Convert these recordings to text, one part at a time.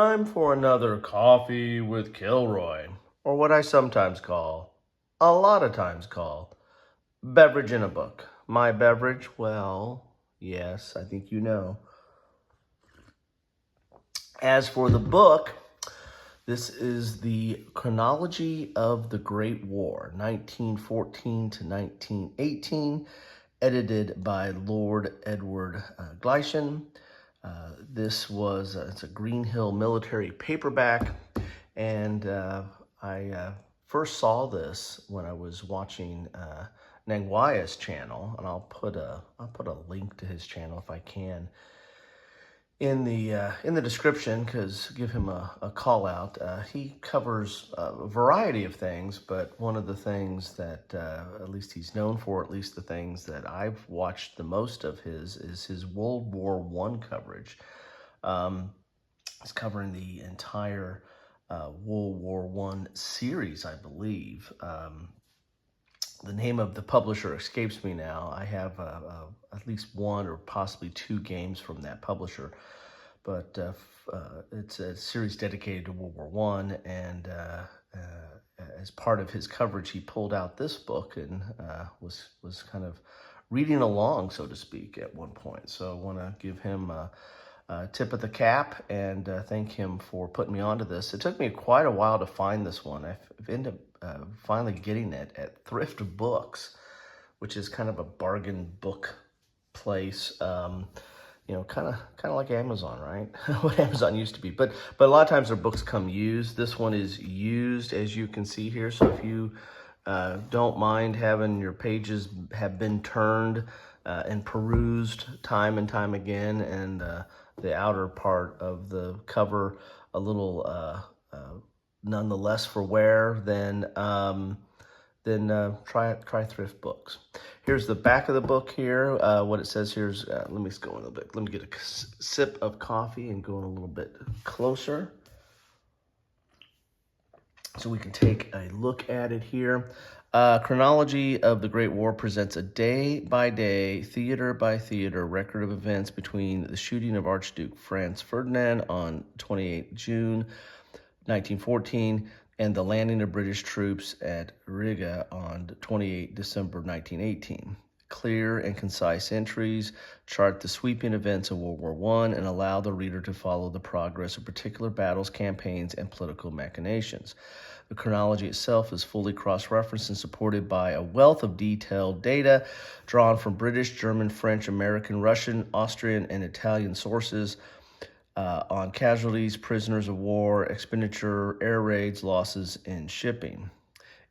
Time for another coffee with Kilroy, or what I sometimes call, a lot of times call, beverage in a book. My beverage, well, yes, I think you know. As for the book, this is the Chronology of the Great War, 1914 to 1918, edited by Lord Edward Gleishan. This was it's a Greenhill military paperback, and I first saw this when I was watching Nangwaya's channel, and I'll put a link to his channel if I can in the description, because give him a call out. He covers a variety of things, but one of the things that at least he's known for, at least the things that I've watched the most of his, is his World War I coverage. He's covering the entire World War I series, I believe. The name of the publisher escapes me now. I have at least one or possibly two games from that publisher, but it's a series dedicated to World War I, and as part of his coverage, he pulled out this book and was kind of reading along, so to speak, at one point. So I want to give him a tip of the cap and thank him for putting me onto this. It took me quite a while to find this one. I've ended up finally getting it at Thrift Books, which is kind of a bargain book place. Kind of like Amazon, right? What Amazon used to be. But a lot of times their books come used. This one is used, as you can see here. So if you don't mind having your pages have been turned and perused time and time again, and the outer part of the cover a little nonetheless for wear, then try Thrift Books. Here's the back of the book here. What it says here is, let me go a little bit. Let me get a sip of coffee and go in a little bit closer so we can take a look at it here. Chronology of the Great War presents a day-by-day, theater-by-theater record of events between the shooting of Archduke Franz Ferdinand on 28 June 1914 and the landing of British troops at Riga on 28 December 1918. Clear and concise entries chart the sweeping events of World War I and allow the reader to follow the progress of particular battles, campaigns, and political machinations. The chronology itself is fully cross-referenced and supported by a wealth of detailed data drawn from British, German, French, American, Russian, Austrian, and Italian sources on casualties, prisoners of war, expenditure, air raids, losses, and shipping.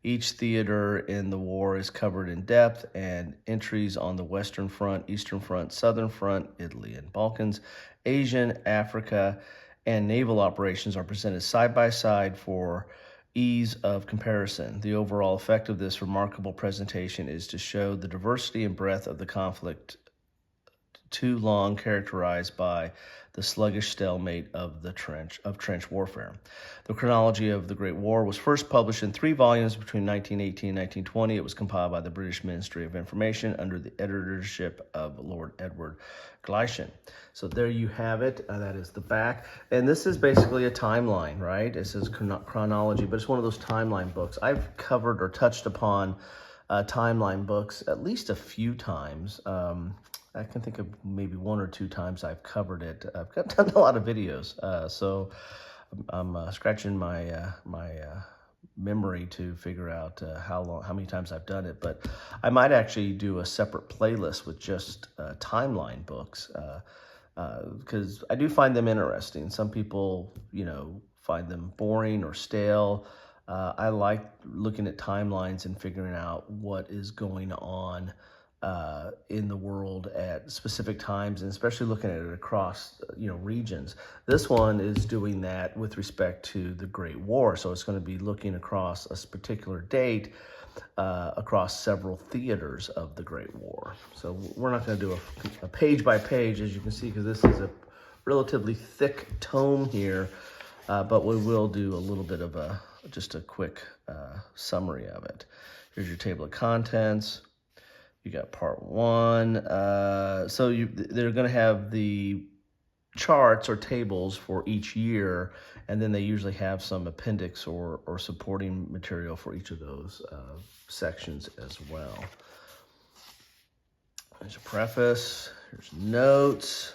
Each theater in the war is covered in depth, and entries on the Western Front, Eastern Front, Southern Front, Italy and Balkans, Asian, Africa, and naval operations are presented side by side for ease of comparison. The overall effect of this remarkable presentation is to show the diversity and breadth of the conflict, too long characterized by the sluggish stalemate of trench warfare. The Chronology of the Great War was first published in 3 volumes between 1918 and 1920. It was compiled by the British Ministry of Information under the editorship of Lord Edward Gleishan. So there you have it. That is the back. And this is basically a timeline, right? It says chronology, but it's one of those timeline books. I've covered or touched upon timeline books at least a few times. I can think of maybe 1 or 2 times I've covered it. I've done a lot of videos, so I'm scratching my memory to figure out how many times I've done it. But I might actually do a separate playlist with just timeline books, because I do find them interesting. Some people, find them boring or stale. I like looking at timelines and figuring out what is going on in the world at specific times, and especially looking at it across regions. This one is doing that with respect to the Great War, so it's going to be looking across a particular date across several theaters of the Great War. So we're not going to do a page by page, as you can see, because this is a relatively thick tome here, but we will do a little bit of just a quick summary of it. Here's your table of contents. You got part 1. So they're going to have the charts or tables for each year, and then they usually have some appendix or supporting material for each of those sections as well. There's a preface, here's notes,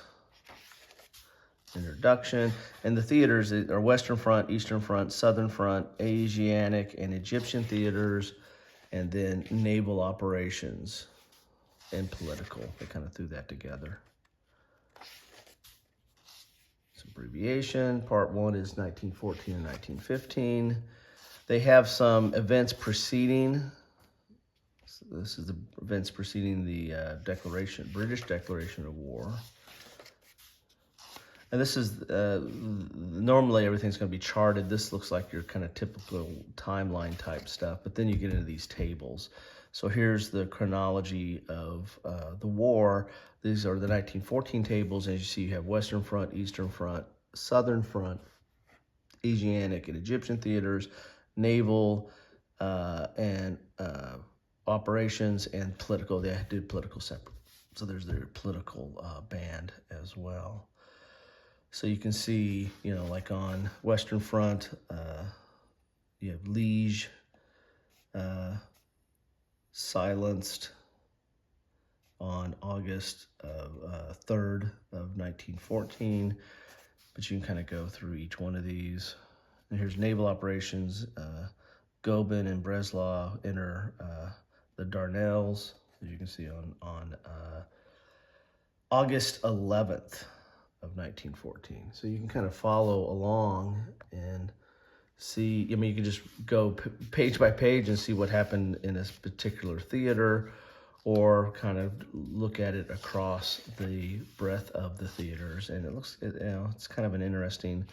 introduction, and the theaters are Western Front, Eastern Front, Southern Front, Asiatic and Egyptian theaters, and then naval operations and political. They kind of threw that together. It's abbreviation. Part 1 is 1914 and 1915. They have some events preceding. So this is the events preceding the British Declaration of War. And this is, normally everything's going to be charted. This looks like your kind of typical timeline type stuff, but then you get into these tables. So here's the chronology of the war. These are the 1914 tables. As you see, you have Western Front, Eastern Front, Southern Front, Asiatic and Egyptian theaters, naval and operations, and political. They did political separate. So there's their political band as well. So you can see, like on Western Front, you have Liege, silenced on August 3rd of 1914. But you can kind of go through each one of these. And here's naval operations. Goeben and Breslau enter the Dardanelles, as you can see on August 11th. Of 1914. So you can kind of follow along and see, you can just go page by page and see what happened in this particular theater, or kind of look at it across the breadth of the theaters. And it looks, it's kind of an interesting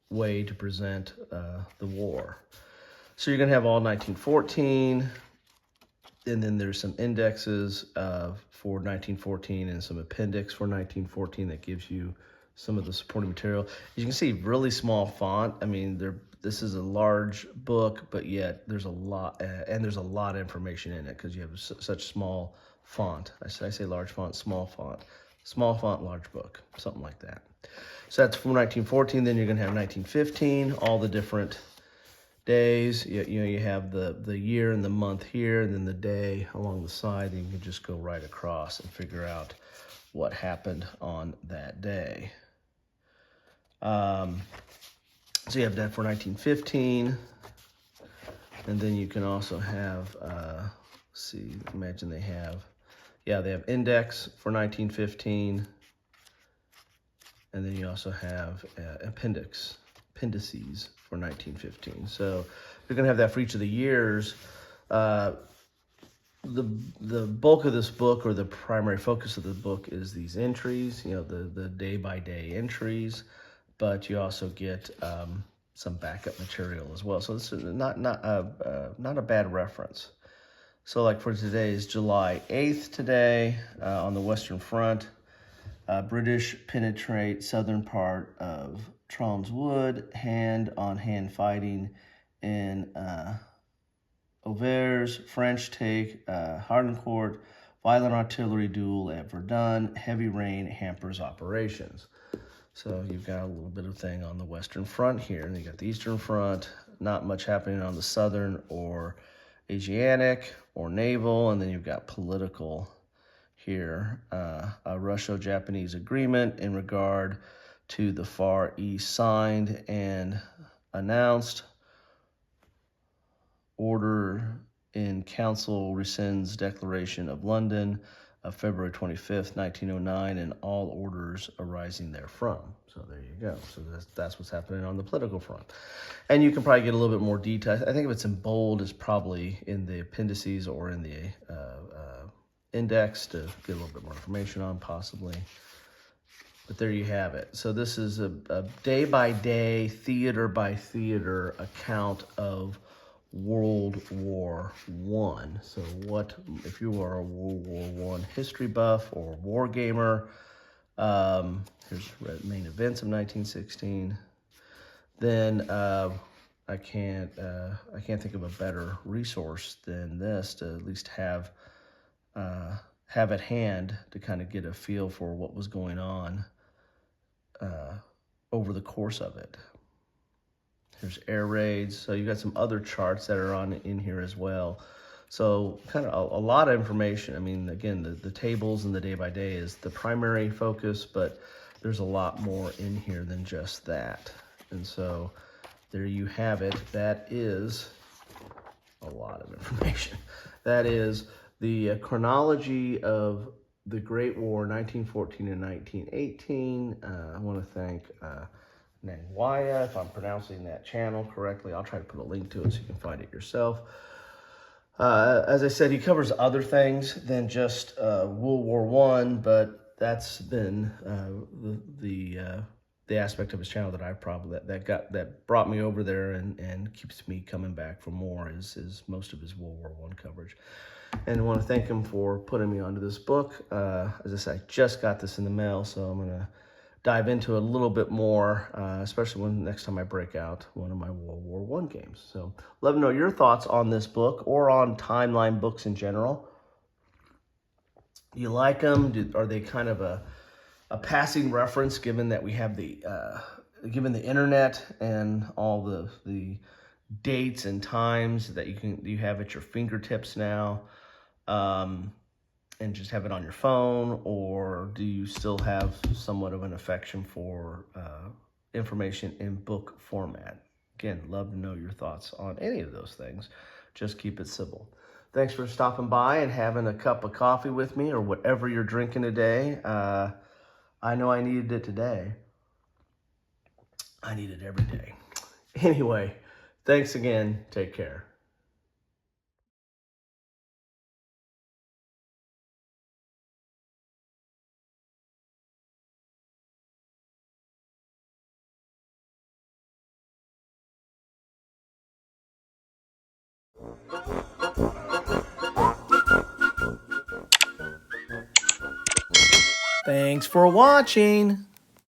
way to present the war. So you're going to have all 1914, and then there's some indexes for 1914 and some appendix for 1914 that gives you some of the supporting material. As you can see, really small font. I mean, this is a large book, but yet there's a lot, and there's a lot of information in it because you have such small font. I say large font, small font, large book, something like that. So that's from 1914. Then you're going to have 1915, all the different days. You have the year and the month here, and then the day along the side, and you can just go right across and figure out what happened on that day. So you have that for 1915, and then you can also have, imagine they have index for 1915, and then you also have appendices for 1915. So you're going to have that for each of the years. The bulk of this book, or the primary focus of the book, is these entries, the day-by-day entries, but you also get some backup material as well. So this is not a bad reference. So like for today is July 8th today on the Western Front. British penetrate southern part of Troms Wood, hand-on-hand fighting in Auvers. French take Hardencourt, violent artillery duel at Verdun, heavy rain hampers operations. So you've got a little bit of thing on the Western Front here, and you got the Eastern Front, not much happening on the Southern or Asiatic or naval, and then you've got political here, a Russo-Japanese agreement in regard to the Far East signed and announced. Order in Council rescinds Declaration of London of February 25th, 1909, and all orders arising therefrom. So there you go. So that's what's happening on the political front. And you can probably get a little bit more detail. I think if it's in bold, it's probably in the appendices or in the index to get a little bit more information on, possibly. But there you have it. So this is a day-by-day, theater-by-theater account of World War I. So what, if you are a World War I history buff or war gamer, here's main events of 1916. Then I can't think of a better resource than this to at least have have at hand to kind of get a feel for what was going on over the course of it. There's air raids. So you've got some other charts that are in here as well. So kind of a lot of information. I mean, again, the tables and the day by day is the primary focus, but there's a lot more in here than just that. And so there you have it. That is a lot of information. That is the chronology of the Great War, 1914 and 1918. I want to thank Nangwaya, if I'm pronouncing that channel correctly. I'll try to put a link to it so you can find it yourself. As I said, he covers other things than just World War I, but that's been the aspect of his channel that I probably that brought me over there and keeps me coming back for more is most of his World War I coverage. And I want to thank him for putting me onto this book. As I said, I just got this in the mail, so I'm going to dive into it a little bit more, especially when next time I break out one of my World War I games. So let me know your thoughts on this book or on timeline books in general. Do you like them? Are they kind of a passing reference, given that we have given the internet and all the dates and times that you have at your fingertips now, and just have it on your phone? Or do you still have somewhat of an affection for information in book format? Again, love to know your thoughts on any of those things. Just keep it civil. Thanks for stopping by and having a cup of coffee with me, or whatever you're drinking today. I know I needed it today. I need it every day. Anyway, thanks again. Take care. Thanks for watching.